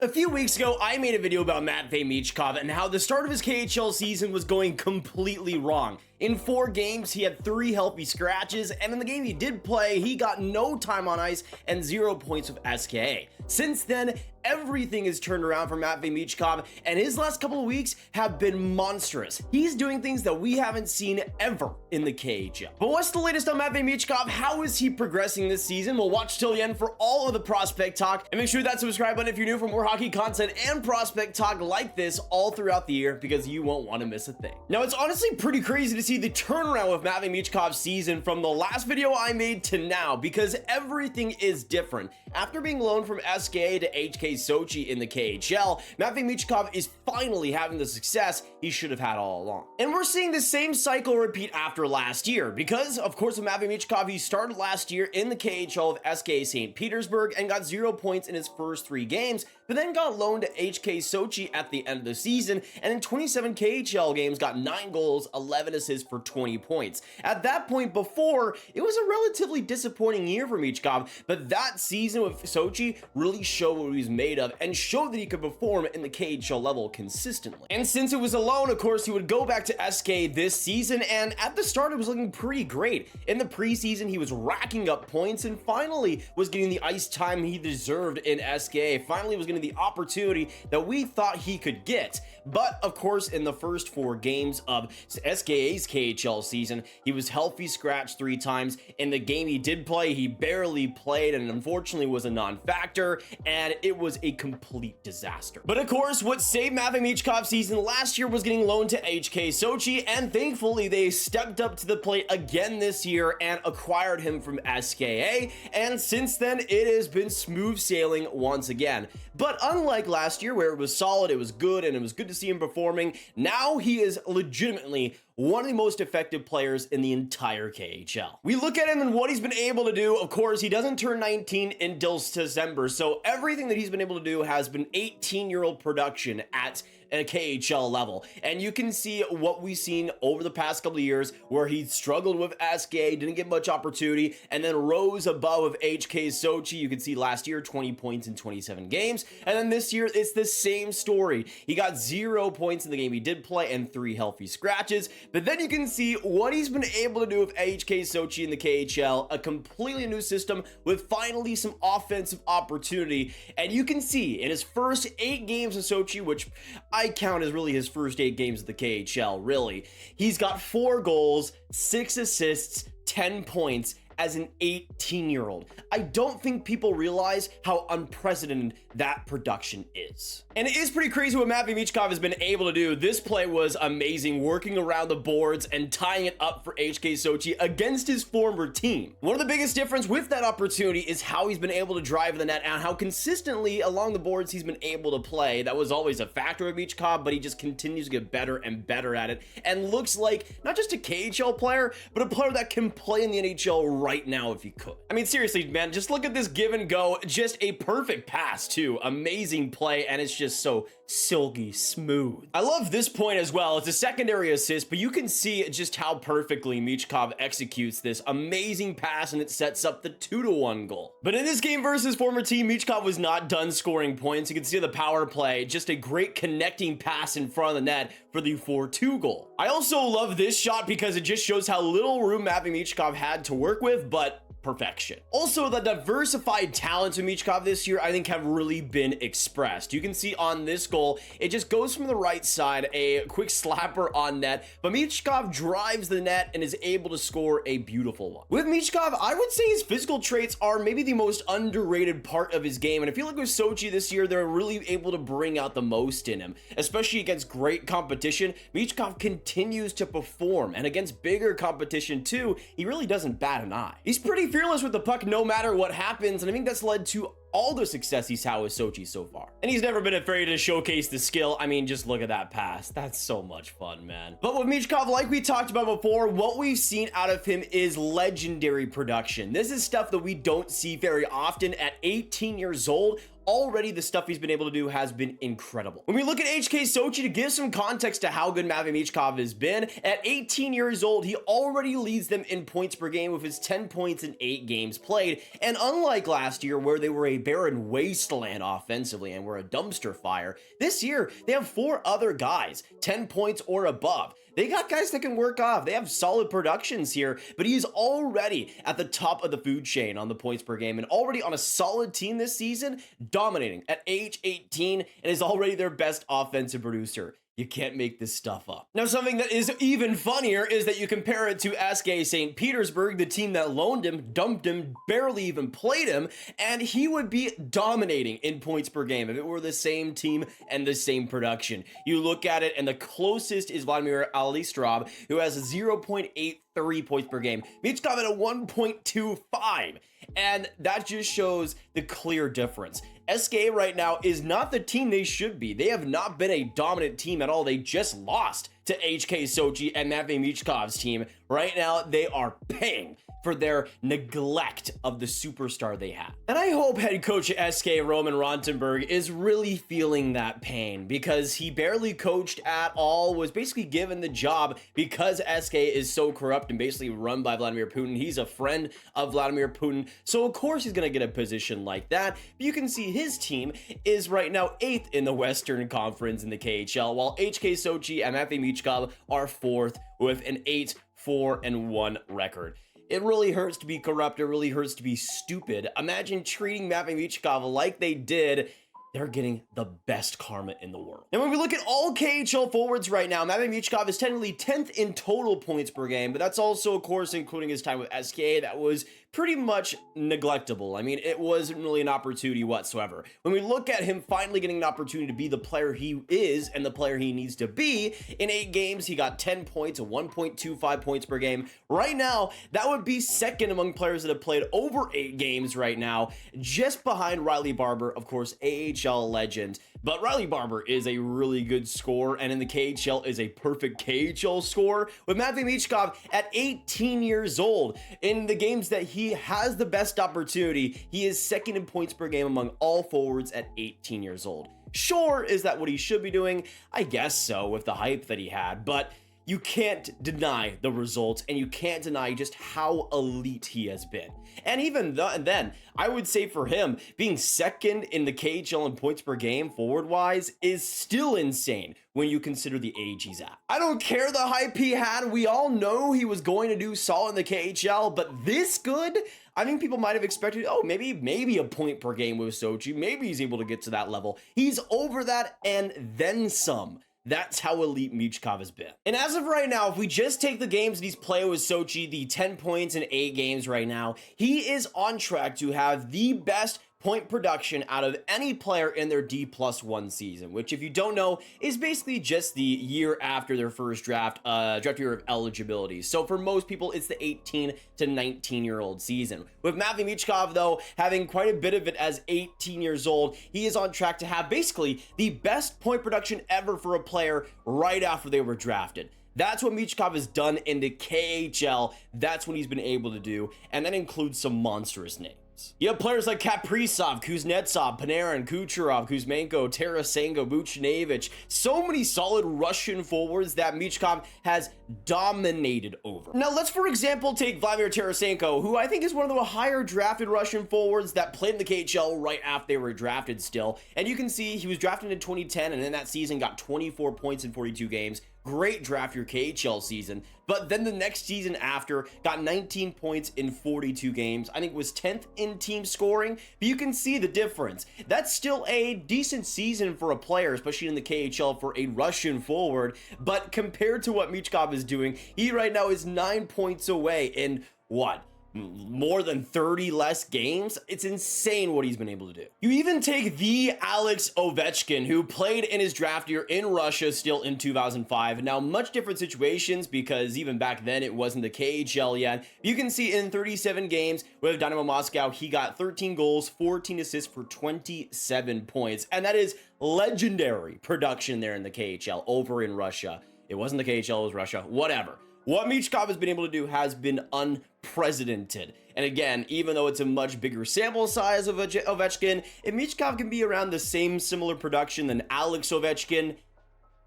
A few weeks ago, I made a video about Matvei Michkov and how the start of his KHL season was going completely wrong. In 4 games, he had 3 healthy scratches, and in the game he did play, he got no time on ice and 0 points with SKA. Since then, everything has turned around for Matvei Michkov, and his last couple of weeks have been monstrous. He's doing things that we haven't seen ever in the KHL. But what's the latest on Matvei Michkov? How is he progressing this season? We'll watch till the end for all of the prospect talk, and make sure that subscribe button if you're new for more hockey content and prospect talk like this all throughout the year, because you won't want to miss a thing. Now, it's honestly pretty crazy to see the turnaround with Matvei Michkov's season from the last video I made to now, because everything is different. After being loaned from SKA to HK Sochi in the KHL, Matvei Michkov is finally having the success he should have had all along. And we're seeing the same cycle repeat after last year, because of course with Matvei Michkov, he started last year in the KHL with SKA St. Petersburg and got 0 points in his first 3 games, but then got loaned to HK Sochi at the end of the season, and in 27 KHL games got 9 goals, 11 assists for 20 points. At that point before, it was a relatively disappointing year for Michkov, but that season with Sochi really showed what he was made of and showed that he could perform in the KHL level consistently. And since it was a loan, of course, he would go back to SKA this season, and at the start it was looking pretty great. In the preseason, he was racking up points and finally was getting the ice time he deserved in SKA. Finally was getting the opportunity that we thought he could get. But of course, in the first 4 games of SKA's KHL season, he was healthy scratched 3 times. In the game he did play, he barely played and unfortunately was a non-factor, and it was a complete disaster. But of course, what saved Matvei Michkov's season last year was getting loaned to HK Sochi, and thankfully they stepped up to the plate again this year and acquired him from SKA, and since then it has been smooth sailing once again. But unlike last year where it was solid, it was good, and it was good to see him performing, now he is legitimately one of the most effective players in the entire KHL. We look at him and what he's been able to do. Of course, he doesn't turn 19 until December, so everything that he's been able to do has been 18-year-old production at a KHL level. And you can see what we've seen over the past couple of years where he struggled with SKA, didn't get much opportunity, and then rose above with HK Sochi. You can see last year, 20 points in 27 games. And then this year, it's the same story. He got 0 points in the game he did play and 3 healthy scratches. But then you can see what he's been able to do with HK Sochi in the KHL, a completely new system with finally some offensive opportunity. And you can see in his first 8 games of Sochi, which I count as really his first 8 games of the KHL, really, he's got 4 goals, 6 assists, 10 points as an 18-year-old. I don't think people realize how unprecedented that production is. And it is pretty crazy what Matvei Michkov has been able to do. This play was amazing, working around the boards and tying it up for HK Sochi against his former team. One of the biggest difference with that opportunity is how he's been able to drive the net and how consistently along the boards he's been able to play. That was always a factor of Michkov, but he just continues to get better and better at it, and looks like not just a KHL player, but a player that can play in the NHL right now if he could. I mean, seriously, man, just look at this give and go. Just a perfect pass too. Amazing play, and it's just so silky smooth. I love this point as well. It's a secondary assist, but you can see just how perfectly Michkov executes this amazing pass, and it sets up the 2-1 goal. But in this game versus former team, Michkov was not done scoring points. You can see the power play, just a great connecting pass in front of the net for the 4-2 goal. I also love this shot because it just shows how little room Matvei Michkov had to work with, but perfection. Also, the diversified talents of Michkov this year, I think, have really been expressed. You can see on this goal, it just goes from the right side, a quick slapper on net, but Michkov drives the net and is able to score a beautiful one. With Michkov, I would say his physical traits are maybe the most underrated part of his game, and I feel like with Sochi this year, they're really able to bring out the most in him, especially against great competition. Michkov continues to perform, and against bigger competition too, he really doesn't bat an eye. He's pretty fearless with the puck no matter what happens, and I think that's led to all the success he's had with Sochi so far. And he's never been afraid to showcase the skill. I mean, just look at that pass. That's so much fun, man. But with Michkov, like we talked about before, what we've seen out of him is legendary production. This is stuff that we don't see very often at 18 years old. already the stuff he's been able to do has been incredible. When we look at HK Sochi, to give some context to how good Matvei Michkov has been, at 18 years old, he already leads them in points per game with his 10 points in 8 games played. And unlike last year, where they were a barren wasteland offensively and were a dumpster fire, this year they have 4 other guys, 10 points or above. They got guys that can work off. They have solid productions here, but he's already at the top of the food chain on the points per game and already on a solid team this season, dominating at age 18 and is already their best offensive producer. You can't make this stuff up. Now, something that is even funnier is that you compare it to SKA St. Petersburg, the team that loaned him, dumped him, barely even played him, and he would be dominating in points per game if it were the same team and the same production. You look at it, and the closest is Vladimir Alistrov, who has 0.83 points per game. Michkov at a 1.25, and that just shows the clear difference. SKA right now is not the team they should be. They have not been a dominant team at all. They just lost to HK Sochi and Matvei Michkov's team. Right now, they are paying for their neglect of the superstar they have. And I hope head coach at SKA Roman Rontenberg is really feeling that pain, because he barely coached at all, was basically given the job because SKA is so corrupt and basically run by Vladimir Putin. He's a friend of Vladimir Putin, so of course he's gonna get a position like that. But you can see his team is right now 8th in the Western Conference in the KHL, while HK Sochi and Matvei Michkov are 4th with an 8-4-1 record. It really hurts to be corrupt. It really hurts to be stupid. Imagine treating Matvei Michkov like they did. They're getting the best karma in the world. And when we look at all KHL forwards right now, Matvei Michkov is technically 10th in total points per game, but that's also, of course, including his time with SKA. That was pretty much neglectable. I mean, it wasn't really an opportunity whatsoever. When we look at him finally getting an opportunity to be the player he is and the player he needs to be, in 8 games, he got 10 points and 1.25 points per game. Right now, that would be second among players that have played over 8 games right now, just behind Riley Barber, of course, AHL legend. But Riley Barber is a really good scorer, and in the KHL is a perfect KHL scorer. With Matvei Michkov at 18 years old, in the games that he has the best opportunity, he is second in points per game among all forwards at 18 years old. Sure, is that what he should be doing? I guess so, with the hype that he had, but you can't deny the results, and you can't deny just how elite he has been. And even then, I would say for him, being second in the KHL in points per game forward-wise is still insane when you consider the age he's at. I don't care the hype he had. We all know he was going to do solid in the KHL, but this good? I think people might have expected, oh, maybe a point per game with Sochi. Maybe he's able to get to that level. He's over that and then some. That's how elite Michkov has been. And as of right now, if we just take the games that he's played with Sochi, the 10 points in 8 games right now, he is on track to have the best point production out of any player in their D+1 season, which, if you don't know, is basically just the year after their first draft year of eligibility. So for most people, it's the 18 to 19-year-old season. With Matvei Michkov, though, having quite a bit of it as 18 years old, he is on track to have basically the best point production ever for a player right after they were drafted. That's what Michkov has done in the KHL. That's what he's been able to do, and that includes some monstrous names. You have players like Kaprizov, Kuznetsov, Panarin, Kucherov, Kuzmenko, Tarasenko, Buchnevich. So many solid Russian forwards that Michkov has dominated over. Now, let's, for example, take Vladimir Tarasenko, who I think is one of the higher drafted Russian forwards that played in the KHL right after they were drafted still. And you can see he was drafted in 2010, and in that season got 24 points in 42 games. Great draft year KHL season, but then the next season after got 19 points in 42 games. I think was 10th in team scoring, but you can see the difference. That's still a decent season for a player, especially in the KHL for a Russian forward, but compared to what Michkov is doing, he right now is 9 points away in what? More than 30 less games? It's insane what he's been able to do. You even take the Alex Ovechkin, who played in his draft year in Russia still in 2005. Now, much different situations, because even back then it wasn't the KHL yet. You can see in 37 games with Dynamo Moscow, he got 13 goals, 14 assists for 27 points. And that is legendary production there in the KHL over in Russia. It wasn't the KHL, it was Russia, whatever. What Michkov has been able to do has been unprecedented. And again, even though it's a much bigger sample size of Ovechkin, if Michkov can be around the same similar production than Alex Ovechkin,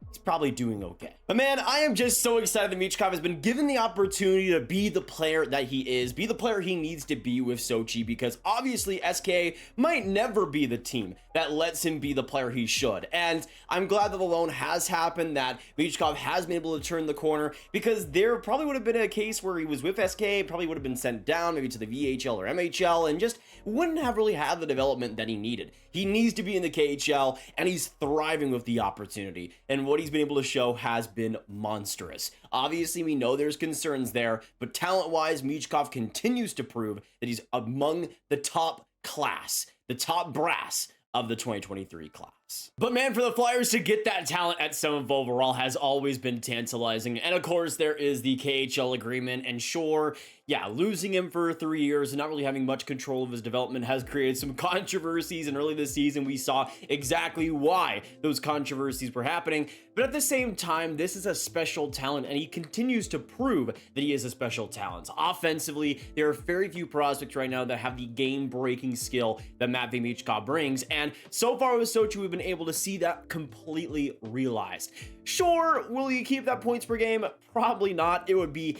he's probably doing okay. But man, I am just so excited that Michkov has been given the opportunity to be the player that he is, be the player he needs to be with Sochi, because obviously SKA might never be the team that lets him be the player he should. And I'm glad that the loan has happened, that Michkov has been able to turn the corner, because there probably would have been a case where he was with SKA, probably would have been sent down maybe to the VHL or MHL, and just wouldn't have really had the development that he needed. He needs to be in the KHL, and he's thriving with the opportunity. And what he's been able to show has been monstrous. Obviously, we know there's concerns there, but talent-wise, Michkov continues to prove that he's among the top class, the top brass of the 2023 class. But man, for the Flyers to get that talent at 7th overall has always been tantalizing. And of course, there is the KHL agreement, and sure, yeah, losing him for 3 years and not really having much control of his development has created some controversies, and early this season we saw exactly why those controversies were happening. But at the same time, this is a special talent, and he continues to prove that he is a special talent. Offensively, there are very few prospects right now that have the game-breaking skill that Matvei Michkov brings, and so far with Sochi, we've been able to see that completely realized. Sure, will he keep that points per game? Probably not. It would be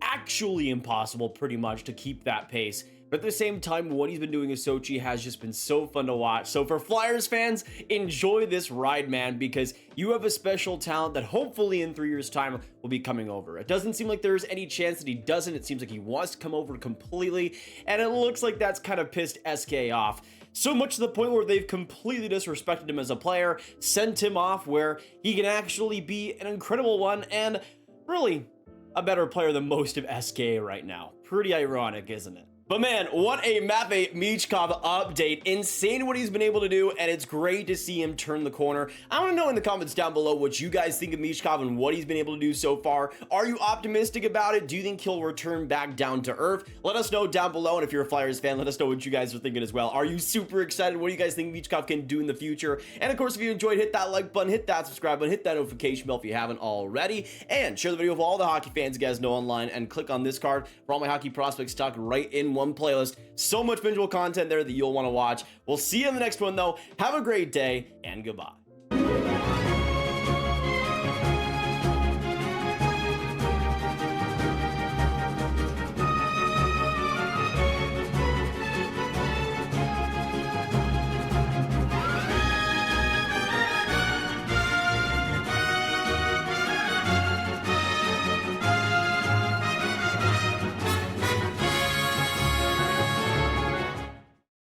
actually impossible pretty much to keep that pace. But at the same time, what he's been doing in Sochi has just been so fun to watch. So for Flyers fans, enjoy this ride, man, because you have a special talent that hopefully in 3 years' time will be coming over. It doesn't seem like there's any chance that he doesn't. It seems like he wants to come over completely, and it looks like that's kind of pissed SK off. So much to the point where they've completely disrespected him as a player, sent him off where he can actually be an incredible one, and really a better player than most of SKA right now. Pretty ironic, isn't it? But man, what a Matvei Michkov update. Insane what he's been able to do, and it's great to see him turn the corner. I want to know in the comments down below what you guys think of Michkov and what he's been able to do so far. Are you optimistic about it? Do you think he'll return back down to earth? Let us know down below, and if you're a Flyers fan, let us know what you guys are thinking as well. Are you super excited? What do you guys think Michkov can do in the future? And of course, if you enjoyed, hit that like button, hit that subscribe button, hit that notification bell if you haven't already, and share the video with all the hockey fans you guys know online, and click on this card for all my hockey prospects talk right in one playlist. So much bingeable content there that you'll want to watch. We'll see you in the next one, though. Have a great day, and goodbye.